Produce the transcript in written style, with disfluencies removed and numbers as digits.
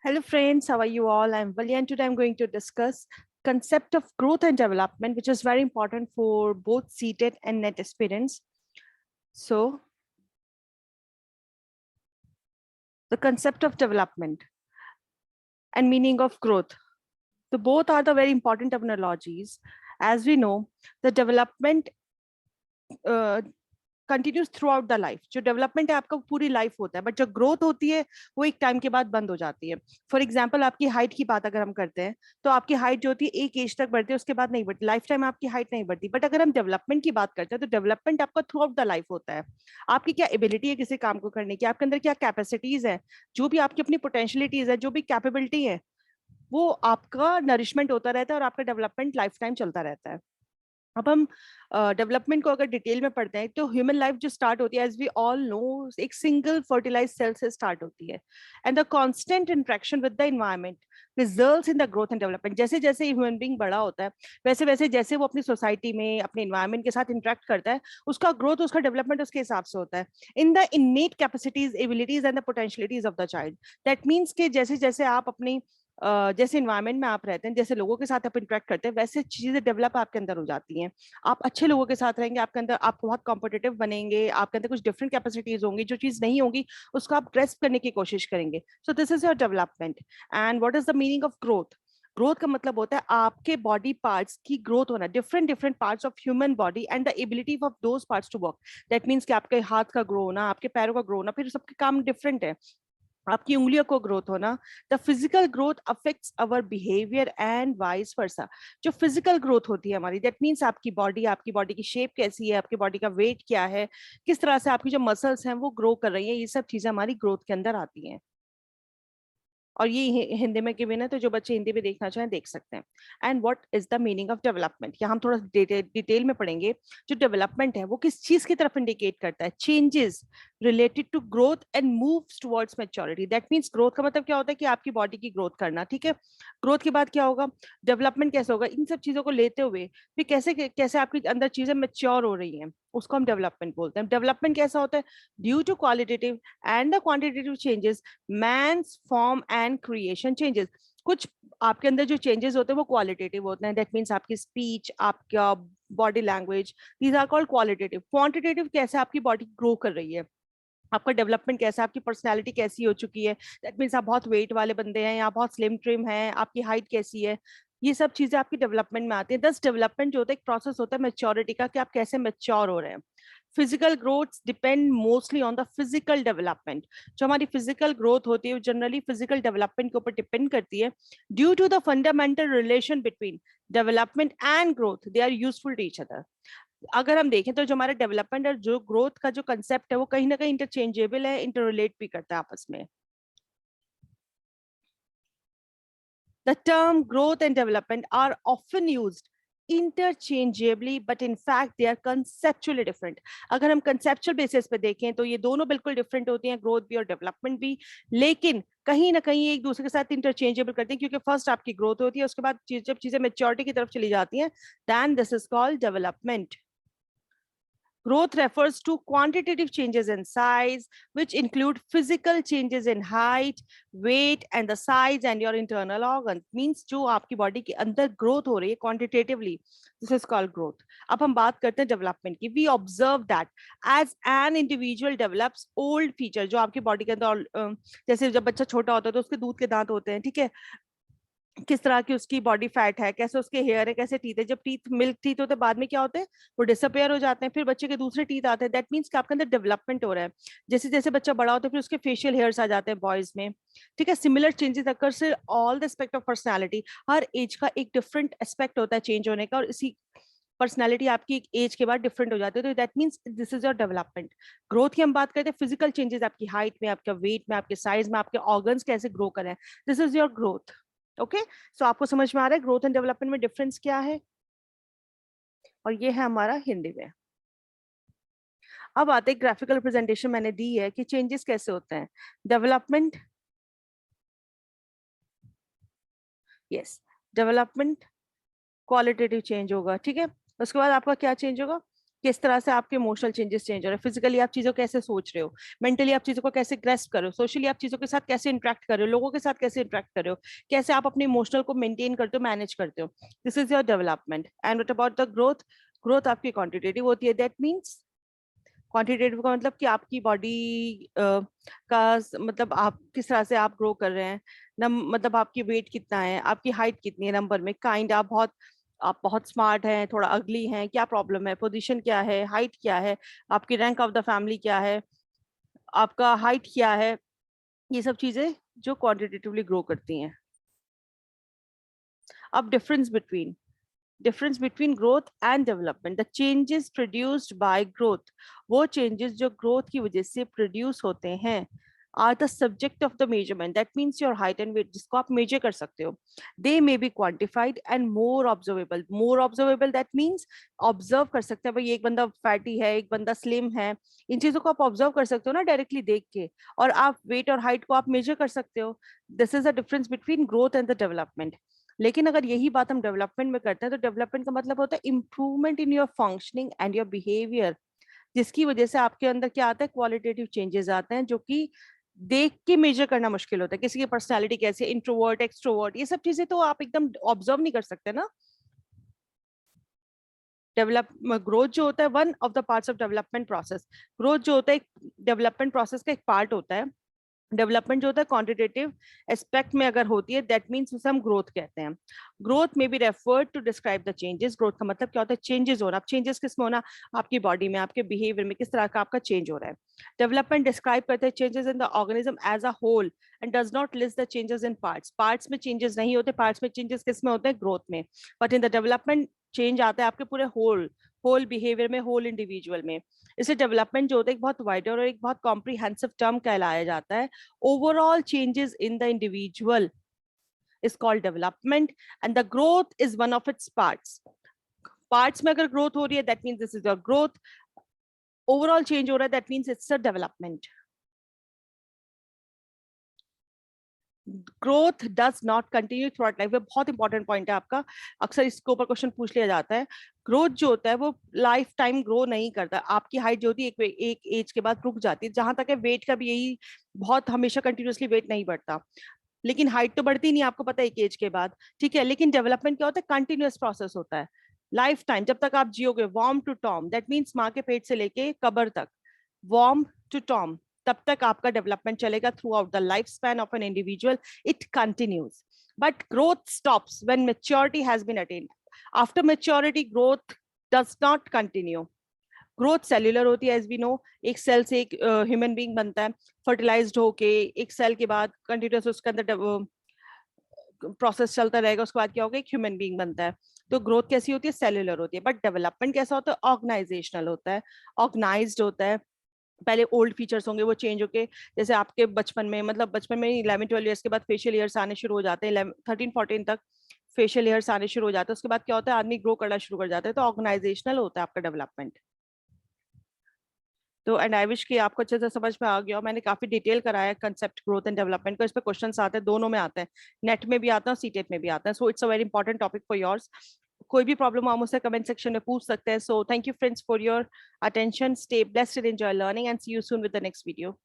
Hello friends, how are you all? I'm Valia and today I'm going to discuss concept of growth and development, which is very important for both seated and net aspirants. So the concept of development and meaning of growth. So both are the very important terminologies. As we know, the development continuous through out the life. जो development है आपका पूरी life होता है, but जो growth होती है वो एक टाइम के बाद बंद हो जाती है। फॉर एग्जाम्पल आपकी हाइट की बात अगर हम करते हैं तो आपकी हाइट जो होती है एक एज तक बढ़ती है, उसके बाद नहीं बढ़ती, लाइफ टाइम आपकी हाइट नहीं बढ़ती। बट अगर हम डेवलपमेंट की बात करते हैं तो डेवलपमेंट आपका थ्रू आउट द लाइफ होता है। आपकी क्या एबिलिटी है किसी काम को करने की, आपके अंदर क्या कैपेसिटीज है, जो भी आपकी अपनी पोटेंशियलिटीज है, जो भी कैपेबिलिटी है, वो आपका नरिशमेंट होता रहता है और आपका डेवलपमेंट लाइफ टाइम चलता रहता है। अब हम डेवलपमेंट को अगर डिटेल में पढ़ते हैं तो ह्यूमन लाइफ जो स्टार्ट होती है, एज वी ऑल नो, एक सिंगल फर्टिलाइज सेल से स्टार्ट होती है। And the constant interaction with the environment results in the growth and development. जैसे जैसे ह्यूमन बीइंग बड़ा होता है, वैसे वैसे जैसे वो अपनी सोसाइटी में अपने एनवायरनमेंट के साथ इंटरेक्ट करता है, उसका ग्रोथ, उसका डेवलपमेंट उसके हिसाब से होता है। In the इनेट capacities, abilities and the potentialities of the child. That means कि जैसे जैसे आप अपनी जैसे इन्वायरमेंट में आप रहते हैं, जैसे लोगों के साथ आप इंटरेक्ट करते हैं, वैसे चीजें डेवलप आपके अंदर हो जाती हैं। आप अच्छे लोगों के साथ रहेंगे, आपके अंदर आप बहुत कॉम्पिटिटिव बनेंगे, आपके अंदर कुछ डिफरेंट कैपेसिटीज होंगी, जो चीज नहीं होगी उसको आप ग्रेस्प करने की कोशिश करेंगे। So this is your development. And what is the meaning of growth? Growth का मतलब होता है आपके बॉडी पार्ट्स की ग्रोथ होना, different different parts of human body and the ability of those parts to work. That means कि आपके हाथ का ग्रो होना, आपके पैरों का ग्रो होना, फिर सबके काम डिफरेंट है, आपकी उंगलियों को ग्रोथ होना। The physical growth affects our behaviour and vice versa. जो फिजिकल ग्रोथ होती है हमारी, दैट मीन्स आपकी बॉडी की शेप कैसी है, आपकी बॉडी का वेट क्या है, किस तरह से आपकी जो मसल्स हैं वो ग्रो कर रही हैं, ये सब चीजें हमारी ग्रोथ के अंदर आती हैं। और ये हिंदी में गिवन है, तो जो बच्चे हिंदी में देखना चाहें देख सकते हैं। And what is the meaning of development, यहाँ हम थोड़ा डिटेल में पढ़ेंगे। जो डेवलपमेंट है वो किस चीज की तरफ इंडिकेट करता है? Changes related to growth and moves towards maturity. That means growth का मतलब क्या होता है कि आपकी बॉडी की ग्रोथ करना, ठीक है। ग्रोथ के बाद क्या होगा, डेवलपमेंट कैसे होगा, इन सब चीजों को लेते हुए फिर कैसे कैसे आपके अंदर चीजें मैच्योर हो रही हैं, उसको हम डेवलपमेंट बोलते हैं। डेवलपमेंट कैसा होता है? Due to qualitative and the quantitative changes, man's form and creation changes. कुछ आपके अंदर जो चेंजेस होते हैं वो क्वालिटेटिव होते हैं। दैट मीन्स आपकी स्पीच, आपका body language, these are called qualitative. Quantitative कैसे आपकी बॉडी ग्रो कर रही है, आपका डेवलपमेंट कैसा है, आपकी पर्सनैलिटी कैसी हो चुकी है। दैट मीन्स आप बहुत वेट वाले बंदे हैं या बहुत स्लिम ट्रिम हैं, आपकी हाइट कैसी है, ये सब चीजें आपकी डेवलपमेंट में आती है। दस डेवलपमेंट जो होता है एक प्रोसेस होता है मेच्योरिटी का, कि आप कैसे मेच्योर हो रहे हैं। Physical growth depend mostly on the physical development. जो हमारी फिजिकल ग्रोथ होती है वो जनरली फिजिकल डेवलपमेंट के ऊपर डिपेंड करती है। Due to the fundamental relation between development and growth, they are useful to each other. अगर हम देखें तो जो हमारा डेवलपमेंट और जो ग्रोथ का जो कंसेप्ट है वो कहीं ना कहीं इंटरचेंजेबल है, इंटररिलेट भी करता है आपस में। The term growth and development are often used interchangeably, but in fact they are conceptually different. अगर हम conceptual basis पे देखें तो ये दोनों बिल्कुल different होती हैं, growth भी और development भी, लेकिन कहीं ना कहीं एक दूसरे के साथ interchangeable करते हैं, क्योंकि first आपकी growth होती है, उसके बाद जब चीजें maturity की तरफ चली जाती हैं, then this is called development. Growth refers to quantitative changes in size, which include physical changes in height, weight, and the size and your internal organs. Means जो आपकी बॉडी के अंदर growth हो रही है quantitatively, this is called growth. अब हम बात करते हैं development की. We observe that as an individual develops old feature, जो आपकी बॉडी के अंदर जैसे जब बच्चा छोटा होता है तो उसके दूध के दांत होते हैं, ठीक है, किस तरह की उसकी बॉडी फैट है, कैसे उसके हेयर है, कैसे टीथ है। जब टीथ मिल्क टीथ होते हैं बाद में क्या होते हैं, वो डिसअपेयर हो जाते हैं, फिर बच्चे के दूसरे टीथ आते हैं। दैट मीन्स कि आपके अंदर डेवलपमेंट हो रहा है। जैसे जैसे बच्चा बड़ा होता है फिर उसके फेशियल हेयर्स आ जाते हैं बॉयज में, ठीक है। सिमिलर चेंजेस अकर से all the aspect of personality, हर एज का एक डिफरेंट एस्पेक्ट होता है चेंज होने का, और इसी पर्सनैलिटी आपकी एक एज के बाद डिफरेंट हो जाती है। तो that means this is your development. Growth की हम बात करते हैं फिजिकल चेंजेस, आपकी हाइट में, आपके वेट में, आपके साइज में, आपके ऑर्गन्स कैसे ग्रो करें, this is your growth. Okay, so आपको समझ में आ रहा है ग्रोथ एंड डेवलपमेंट में डिफरेंस क्या है। और ये है हमारा हिंदी में। अब आते हैं ग्राफिकल रिप्रेजेंटेशन मैंने दी है कि चेंजेस कैसे होते हैं। Development, yes, development qualitative change होगा, ठीक है। उसके बाद आपका क्या चेंज होगा, किस तरह से आपके इमोशनल चेंजेस चेंज हो रहे हैं, फिजिकली आप चीजों को कैसे सोच रहे हो, मेंटली आप चीजों को कैसे ग्रेस्प कर रहे हो, सोशली आप चीजों के साथ कैसे इंटरेक्ट कर रहे हो, लोगों के साथ कैसे इंटरेक्ट कर रहे हो, कैसे आप अपने इमोशनल को मेंटेन करते हो, मैनेज करते हो। This is your development. And what about the growth? Growth आपकी क्वांटिटेटिव होती है। दैट मीन्स क्वांटिटेटिव का मतलब कि आपकी बॉडी मतलब आप किस तरह से आप ग्रो कर रहे हैं। मतलब आपकी वेट कितना है, आपकी हाइट कितनी है नंबर में, काइंड आप बहुत स्मार्ट हैं, थोड़ा अगली हैं, क्या प्रॉब्लम है, पोजीशन क्या है, हाइट क्या है, आपकी रैंक ऑफ द फैमिली क्या है, आपका हाइट क्या है, ये सब चीजें जो क्वांटिटेटिवली ग्रो करती हैं। अब difference between growth and development. The changes produced by growth, वो चेंजेस जो ग्रोथ की वजह से प्रोड्यूस होते हैं, are the subject of the measurement. That means your height and weight, जिसको आप मेजर कर सकते हो। They may be quantified and more observable that means observe कर सकते हैं, भाई एक बंदा फैटी है, एक बंदा स्लिम है, इन चीजों को आप ऑब्जर्व कर सकते हो ना डायरेक्टली देख के, और आप वेट और हाइट को आप मेजर कर सकते हो। This is the difference between growth and the development. लेकिन अगर यही बात हम डेवलपमेंट में करते हैं, तो डेवलपमेंट का मतलब होता है improvement in your functioning and your behaviour, जिसकी वजह से आपके अंदर क्या आता है, क्वालिटेटिव चेंजेस आते हैं, जो कि देख के मेजर करना मुश्किल होता है। किसी की पर्सनालिटी कैसी है, इंट्रोवर्ट, एक्सट्रोवर्ट, ये सब चीजें तो आप एकदम ऑब्जर्व नहीं कर सकते ना। डेवलप ग्रोथ जो होता है, one of the parts of development process, growth जो होता है डेवलपमेंट प्रोसेस का एक पार्ट होता है। डेवलपमेंट जो होता है क्वांटिटेटिव एस्पेक्ट में अगर होती है, दैट मीन्स उसे हम ग्रोथ कहते हैं। Growth may be referred to describe the changes. Growth का मतलब क्या होता है, चेंजेस होना। अब चेंजेस किस में होना, आपकी बॉडी में, आपके बिहेवियर में, किस तरह का आपका चेंज हो रहा है। डेवलपमेंट डिस्क्राइब करते हैं changes in the organism as a whole and does not list the changes in parts. Parts में चेंजेस नहीं होते, पार्ट्स में चेंजेस किस में होते हैं, ग्रोथ में। But in the development change आता है आपके पूरे होल बिहेवियर में, होल इंडिविजुअल में। इसे डेवलपमेंट जो होता है एक बहुत वाइडर और एक बहुत कॉम्प्रिहेंसिव टर्म कहलाया जाता है। Overall changes in the individual is called development and the growth is one of its parts में अगर growth हो रही है, that means this is your growth. Overall change हो रहा है, that means it's a development. Growth does not continue through out life. बहुत important point है आपका, अक्सर इसके ऊपर क्वेश्चन पूछ लिया जाता है। ग्रोथ जो होता है वो लाइफ टाइम ग्रो नहीं करता। आपकी हाइट जो होती है एक एज के बाद रुक जाती है। जहां तक है वेट का भी यही, बहुत हमेशा कंटिन्यूसली वेट नहीं बढ़ता, लेकिन हाइट तो बढ़ती नहीं, आपको पता है, एक एज के बाद, ठीक है। लेकिन डेवलपमेंट क्या होता है, कंटिन्यूअस प्रोसेस होता है, लाइफ टाइम, जब तक आप जियोगे। वॉर्म टू टॉम, दैट मीन्स माँ के पेट से लेके कब्र तक, वॉर्म टू टॉम, तब तक आपका डेवलपमेंट चलेगा throughout the life span of an individual, it continues. But growth stops when maturity has been attained. After maturity growth does not continue. Growth cellular होती है, एज वी नो। एक cell से एक human being बनता है, fertilised होके एक cell के बाद कंटिन्यूस उसके अंदर प्रोसेस चलता रहेगा, उसके बाद क्या होगा, एक ह्यूमन बीइंग बनता है। तो ग्रोथ कैसी होती है, सेल्यूलर होती है। बट डेवलपमेंट कैसा होता है, ऑर्गेनाइजेशनल होता है, ऑर्गेनाइज्ड होता है। पहले ओल्ड फीचर्स होंगे, वो चेंज होके, जैसे आपके बचपन में, मतलब बचपन में 11-12 ईयर्स के बाद फेशियल ईयर्स आने शुरू हो जाते हैं, 13-14 तक फेशियल ईयर्स आने शुरू हो जाते हैं। उसके बाद क्या होता है, आदमी ग्रो करना शुरू कर जाता है। तो ऑर्गेनाइजेशनल होता है आपका डेवलपमेंट। तो एंड आई विश कि आपको अच्छे से समझ में आ गया हो। मैंने काफी डिटेल कराया कंसेप्ट ग्रोथ एंड डेवलपमेंट को। इस पे क्वेश्चंस आते हैं, दोनों में आते हैं, नेट में भी आते हैं और सीटेट में भी आते हैं। So it's a very important topic for yours. कोई भी प्रॉब्लम हो मुझसे कमेंट सेक्शन में पूछ सकते हैं। So thank you friends for your attention, stay blessed, enjoy learning and see you soon with the next video.